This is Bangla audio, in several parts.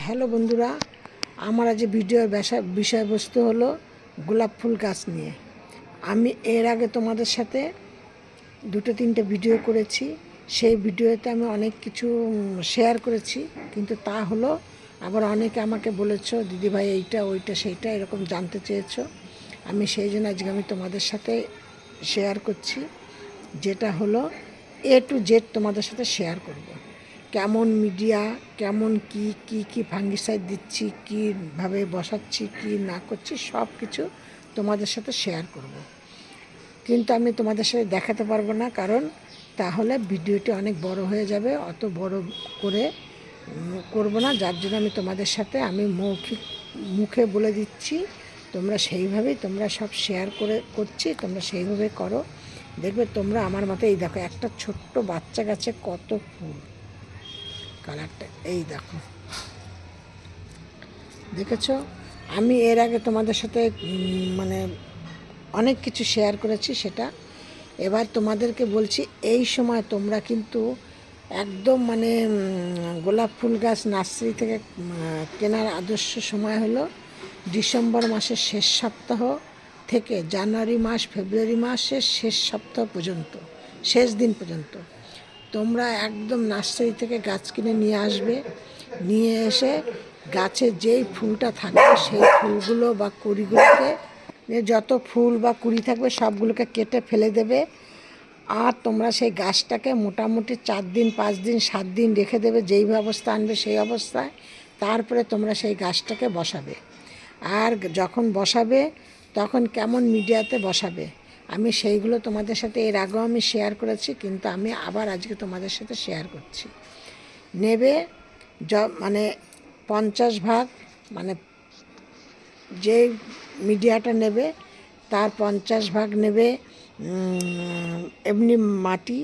হ্যালো বন্ধুরা, আমার আজ ভিডিওর বিষয়বস্তু হলো গোলাপ ফুল গাছ নিয়ে। আমি এর আগে তোমাদের সাথে দুটো তিনটে ভিডিও করেছি। সেই ভিডিওতে আমি অনেক কিছু শেয়ার করেছি, কিন্তু তা হলো আবার অনেকে আমাকে বলেছো দিদিভাই এইটা ওইটা সেইটা এরকম জানতে চেয়েছো। আমি সেই জন্য আজকে আমি তোমাদের সাথে শেয়ার করছি, যেটা হলো A to Z তোমাদের সাথে শেয়ার করব। কেমন মিডিয়া, কেমন কি ফাঙ্গিসাইড দিচ্ছি, কীভাবে বসাচ্ছি, কি না করছি, সব কিছু তোমাদের সাথে শেয়ার করব। কিন্তু আমি তোমাদের সাথে দেখাতে পারবো না, কারণ তাহলে ভিডিওটি অনেক বড় হয়ে যাবে। অত বড় করে করব না, যার জন্য আমি তোমাদের সাথে মুখে বলে দিচ্ছি। তোমরা সেইভাবেই তোমরা সব শেয়ার করছি, তোমরা সেইভাবে করো। দেখবে তোমরা আমার মতো। এই দেখো, একটা ছোট্ট বাচ্চা গাছে কত ফুল, কালারটা এই দেখো, দেখেছো? আমি এর আগে তোমাদের সাথে মানে অনেক কিছু শেয়ার করেছি, সেটা এবার তোমাদেরকে বলছি। এই সময় তোমরা কিন্তু একদম গোলাপ ফুল গাছ নার্সারি থেকে কেনার আদর্শ সময় হলো ডিসেম্বর মাসের শেষ সপ্তাহ থেকে জানুয়ারি মাস, ফেব্রুয়ারি মাসের শেষ সপ্তাহ পর্যন্ত, শেষ দিন পর্যন্ত তোমরা একদম নার্সারি থেকে গাছ কিনে নিয়ে আসবে। নিয়ে এসে গাছে যেই ফুলটা থাকবে সেই ফুলগুলো বা কুড়িগুলোকে, যত ফুল বা কুড়ি থাকবে সবগুলোকে কেটে ফেলে দেবে। আর তোমরা সেই গাছটাকে মোটামুটি 4 দিন 5 দিন 7 দিন রেখে দেবে, যেই অবস্থা আনবে সেই অবস্থায়। তারপরে তোমরা সেই গাছটাকে বসাবে। আর যখন বসাবে তখন কেমন মিডিয়াতে বসাবে, আমি সেইগুলো তোমাদের সাথে এর আগেও আমি শেয়ার করেছি, কিন্তু আমি আবার আজকে তোমাদের সাথে শেয়ার করছি। নেবে 50 ভাগ, যে মিডিয়াটা নেবে তার 50 ভাগ নেবে এমনি মাটি,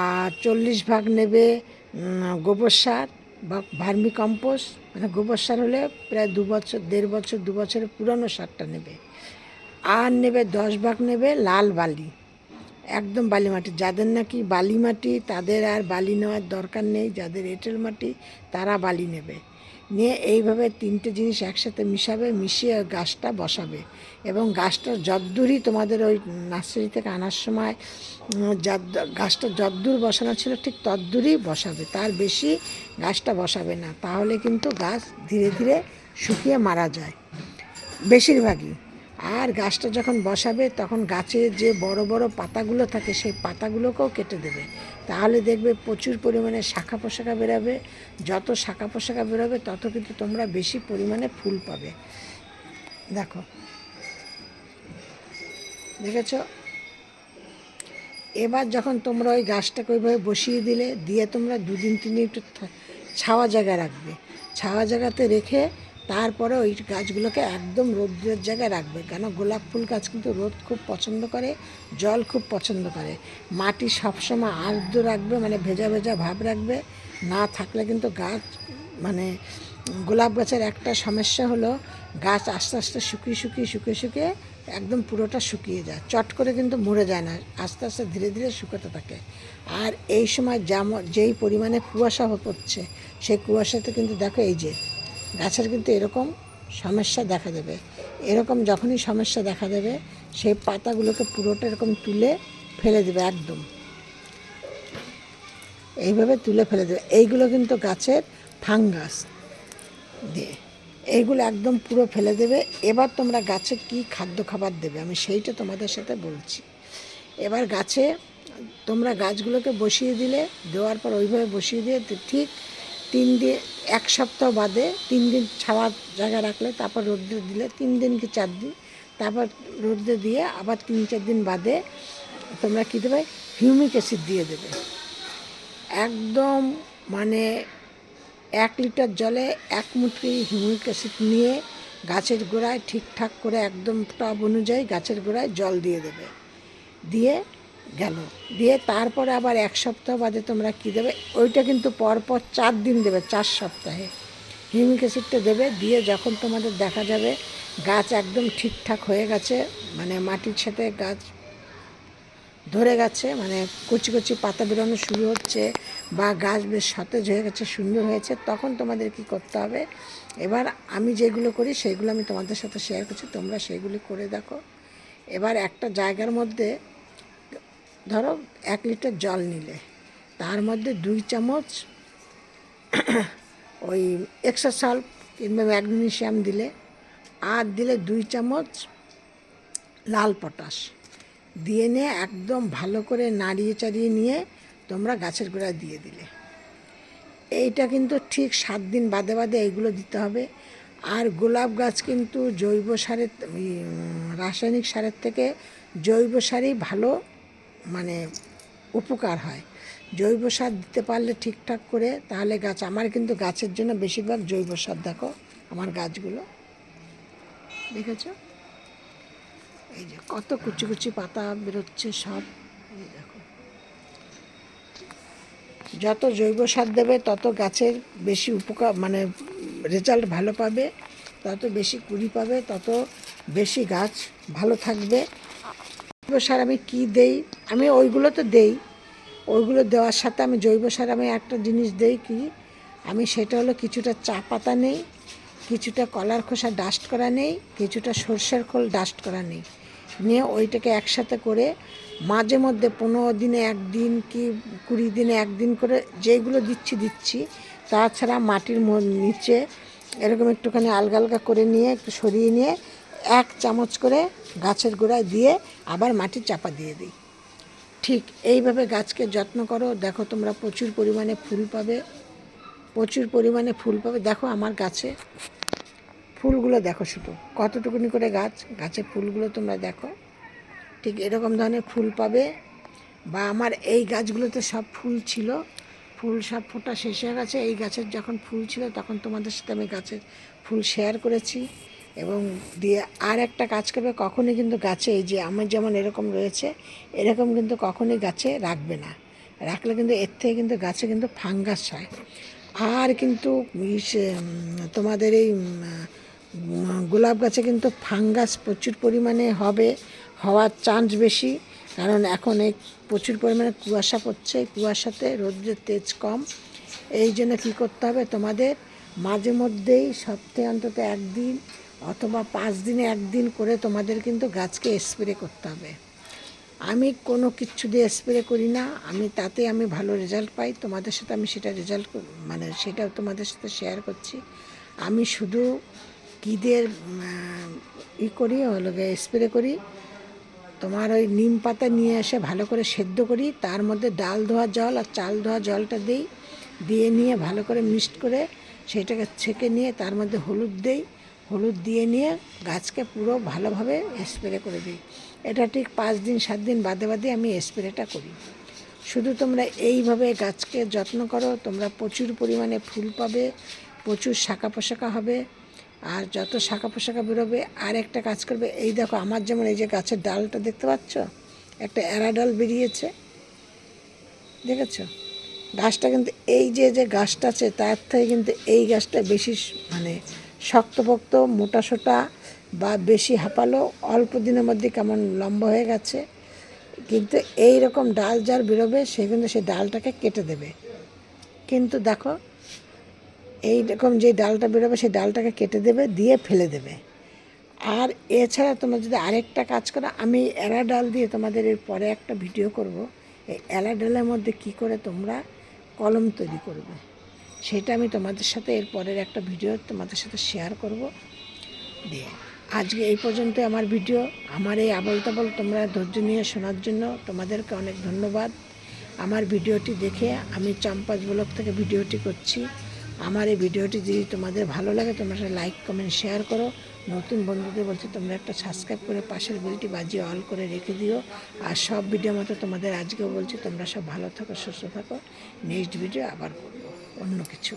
আর 40 ভাগ নেবে গোবর সার বা ভার্মি কম্পোস্ট। গোবর সার হলে প্রায় 2 বছর 1.5 বছর 2 বছরের পুরনো সারটা নেবে। আর নেবে 10 ভাগ নেবে লাল বালি, একদম বালি মাটি। যাদের নাকি বালি মাটি তাদের আর বালি নেওয়ার দরকার নেই, যাদের এঁটেল মাটি তারা বালি নেবে। নিয়ে এইভাবে 3টে জিনিস একসাথে মিশিয়ে গাছটা বসাবে। এবং গাছটা যদ্দূরই তোমাদের ওই নার্সারি থেকে আনার সময় গাছটা যদ্দূর বসানো ছিল ঠিক তদ্দূরই বসাবে, তার বেশি গাছটা বসাবে না, তাহলে কিন্তু গাছ ধীরে ধীরে শুকিয়ে মারা যায় বেশিরভাগই। আর গাছটা যখন বসাবে তখন গাছের যে বড় বড় পাতাগুলো থাকে সেই পাতাগুলোকেও কেটে দেবে, তাহলে দেখবে প্রচুর পরিমাণে শাখা পোশাখা বেরোবে। যত শাখা পোশাখা বেরোবে তত কিন্তু তোমরা বেশি পরিমাণে ফুল পাবে। দেখেছ? এবার যখন তোমরা ওই গাছটাকে ওইভাবে বসিয়ে দিয়ে তোমরা 2 দিন 3 দিন একটু ছাওয়া জায়গায় রাখবে। ছাওয়া জায়গাতে রেখে তারপরে ওই গাছগুলোকে একদম রোদ্রের জায়গায় রাখবে, কেন গোলাপ ফুল গাছ কিন্তু রোদ খুব পছন্দ করে, জল খুব পছন্দ করে। মাটি সবসময় আর্দ্র রাখবে, ভেজা ভেজা ভাব রাখবে। না থাকলে কিন্তু গাছ গোলাপ গাছের একটা সমস্যা হলো গাছ আস্তে আস্তে শুকিয়ে একদম পুরোটা শুকিয়ে যায়, চট করে কিন্তু মরে যায় না, আস্তে আস্তে ধীরে ধীরে শুকোতে থাকে। আর এই সময় যেই পরিমাণে কুয়াশা পড়ছে সেই কুয়াশাতে কিন্তু দেখো এই যে গাছের কিন্তু এরকম সমস্যা দেখা দেবে। এরকম যখনই সমস্যা দেখা দেবে সেই পাতাগুলোকে পুরোটা এরকম তুলে ফেলে দেবে, একদম এইভাবে তুলে ফেলে দেবে। এইগুলো কিন্তু গাছের ফাঙ্গাস দিয়ে, এইগুলো একদম পুরো ফেলে দেবে। এবার তোমরা গাছে কি খাদ্য খাবার দেবে আমি সেইটা তোমাদের সাথে বলছি। এবার গাছে তোমরা গাছগুলোকে বসিয়ে দেওয়ার পর ওইভাবে বসিয়ে দিয়ে ঠিক 1 সপ্তাহ বাদে 3 দিন ছাওয়ার জায়গা রাখলে, তারপর রোদ্রে দিলে 3 দিন কি 4 দিন, তারপর রোদ্রে দিয়ে আবার 3-4 দিন বাদে তোমরা কী দেবে, হিউমিক অ্যাসিড দিয়ে দেবে। একদম 1 লিটার জলে 1 মুঠি হিউমিক অ্যাসিড নিয়ে গাছের গোড়ায় ঠিকঠাক করে একদম টব অনুযায়ী গাছের গোড়ায় জল দিয়ে দেবে। দিয়ে তারপরে আবার 1 সপ্তাহ বাদে তোমরা কী দেবে, ওইটা কিন্তু পরপর 4 দিন দেবে, 4 সপ্তাহে হিউমিক অ্যাসিডটা দেবে। দিয়ে যখন তোমাদের দেখা যাবে গাছ একদম ঠিকঠাক হয়ে গেছে, মাটির সাথে গাছ ধরে গেছে, মানে কচি কচি পাতা বেরোনো শুরু হচ্ছে বা গাছ বেশ সতেজ হয়ে গেছে, সুন্দর হয়েছে, তখন তোমাদের কি করতে হবে, এবার আমি যেগুলো করি সেইগুলো আমি তোমাদের সাথে শেয়ার করছি, তোমরা সেইগুলি করে দেখো। এবার একটা জায়গার মধ্যে ধরো 1 লিটার জল নিলে, তার মধ্যে 2 চামচ ওই এক্সট্রা সল্ট কিংবা ম্যাগনেসিয়াম দিলে, আর দিলে 2 চামচ লাল পটাশ দিয়ে নিয়ে একদম ভালো করে নাড়িয়ে চাড়িয়ে নিয়ে তোমরা গাছের গোড়ায় দিয়ে দিলে। এইটা কিন্তু ঠিক 7 দিন বাদে বাদে এইগুলো দিতে হবে। আর গোলাপ গাছ কিন্তু জৈব সারের রাসায়নিক সারের থেকে জৈব সারই ভালো, মানে উপকার হয়। জৈব সার দিতে পারলে ঠিকঠাক করে, তাহলে গাছ, আমার কিন্তু গাছের জন্য বেশিরভাগ জৈব সার, দেখো আমার গাছগুলো দেখেছো, এই যে কত কুচি কুচি পাতা বেরোচ্ছে সব, এই দেখো। যত জৈব সার দেবে তত গাছের বেশি উপকার, মানে রেজাল্ট ভালো পাবে, তত বেশি কুড়ি পাবে, তত বেশি গাছ ভালো থাকবে। জৈব সার আমি কী দেই, আমি ওইগুলো তো দেই, ওইগুলো দেওয়ার সাথে আমি জৈব সার আমি একটা জিনিস দেই কি, আমি সেটা হলো কিছুটা চা পাতা নেই, কিছুটা কলার খোসা ডাস্ট করা নেই, কিছুটা সর্ষের খোল ডাস্ট করা নেই, নিয়ে ওইটাকে একসাথে করে মাঝে মধ্যে 15 দিনে 1 দিন কি 20 দিনে 1 দিন করে যেইগুলো দিচ্ছি। তাছাড়া মাটির নিচে এরকম একটুখানি আলগা আলগা করে নিয়ে একটু সরিয়ে নিয়ে 1 চামচ করে গাছের গোড়ায় দিয়ে আবার মাটি চাপা দিয়ে দিই। ঠিক এইভাবে গাছকে যত্ন করো, দেখো তোমরা প্রচুর পরিমাণে ফুল পাবে, প্রচুর পরিমাণে ফুল পাবে। দেখো আমার গাছে ফুলগুলো দেখো, শুধু কতটুকুনি করে গাছের ফুলগুলো তোমরা দেখো, ঠিক এরকম ধরনের ফুল পাবে। বা আমার এই গাছগুলোতে সব ফুল ছিল, ফুল সব ফোটা শেষ হয়ে গেছে, এই গাছের যখন ফুল ছিল তখন তোমাদের সাথে আমি গাছের ফুল শেয়ার করেছি। এবং দিয়ে আর একটা কাজ করবে, কখনই কিন্তু গাছে এই যে আমার যেমন এরকম রয়েছে, এরকম কিন্তু কখনই গাছে রাখবে না, রাখলে কিন্তু এর থেকে কিন্তু গাছে কিন্তু ফাঙ্গাস হয়। আর কিন্তু তোমাদের এই গোলাপ গাছে কিন্তু ফাঙ্গাস প্রচুর পরিমাণে হওয়ার চান্স বেশি, কারণ এখন এই প্রচুর পরিমাণে কুয়াশা পড়ছে, এই কুয়াশাতে রোদ্রের তেজ কম। এই জন্য কী করতে হবে, তোমাদের মাঝে মধ্যেই সপ্তাহে অন্তত 1 দিন অথবা 5 দিনে 1 দিন করে তোমাদের কিন্তু গাছকে স্প্রে করতে হবে। আমি কোনো কিচ্ছু দিয়ে স্প্রে করি না, তাতে আমি ভালো রেজাল্ট পাই, তোমাদের সাথে আমি সেটা মানে সেটাও তোমাদের সাথে শেয়ার করছি। আমি শুধু কী দিয়ে করি, হলো স্প্রে করি, তোমার ওই নিম পাতা নিয়ে এসে ভালো করে সেদ্ধ করি, তার মধ্যে ডাল ধোয়া জল আর চাল ধোয়া জলটা দিয়ে নিয়ে ভালো করে মিক্সড করে সেটাকে ছেঁকে নিয়ে তার মধ্যে হলুদ দেই, হলুদ দিয়ে নিয়ে গাছকে পুরো ভালোভাবে স্প্রে করে দিই। এটা ঠিক 5 দিন 7 দিন বাদে বাদে আমি স্প্রেটা করি। শুধু তোমরা এইভাবে গাছকে যত্ন করো, তোমরা প্রচুর পরিমাণে ফুল পাবে, প্রচুর শাখা পোশাকা হবে। আর যত শাখা পোশাকা বেরোবে, আর একটা কাজ করবে, এই দেখো আমার যেমন এই যে গাছের ডালটা দেখতে পাচ্ছ, একটা এরা ডাল বেরিয়েছে, দেখেছো? গাছটা কিন্তু এই যে গাছটা আছে তার থেকে কিন্তু এই গাছটা বেশি, মানে শক্তপোক্ত, মোটাসোটা বা বেশি হাঁপালো, অল্প দিনের মধ্যে কেমন লম্বা হয়ে গেছে। কিন্তু এই রকম ডাল যার বেরোবে সে কিন্তু সেই ডালটাকে কেটে দেবে, কিন্তু দেখো এই রকম যে ডালটা বেরোবে সেই ডালটাকে কেটে দেবে, দিয়ে ফেলে দেবে। আর এছাড়া তোমরা যদি আরেকটা কাজ করো, আমি এরা ডাল দিয়ে তোমাদের এর পরে একটা ভিডিও করব, এই এরা ডালের মধ্যে কী করে তোমরা কলম তৈরি করবে সেটা আমি তোমাদের সাথে এর পরের একটা ভিডিও তোমাদের সাথে শেয়ার করব। দিয়ে আজকে এই পর্যন্ত আমার ভিডিও, আমার এই আবল তাবল তোমরা ধৈর্য নিয়ে শোনার জন্য তোমাদেরকে অনেক ধন্যবাদ। আমার ভিডিওটি দেখে, আমি চাম্পাজ ব্লগ থেকে ভিডিওটি করছি, আমার এই ভিডিওটি যদি তোমাদের ভালো লাগে তোমরা একটা লাইক কমেন্ট শেয়ার করো। নতুন বন্ধুদের বলছি তোমরা একটা সাবস্ক্রাইব করে পাশের বেলটি বাজিয়ে অল করে রেখে দিও। আর সব ভিডিও মতো তোমাদের আজকেও বলছি তোমরা সব ভালো থাকো, সুস্থ থাকো। নেক্সট ভিডিও আবার করবো অন্য কিছু।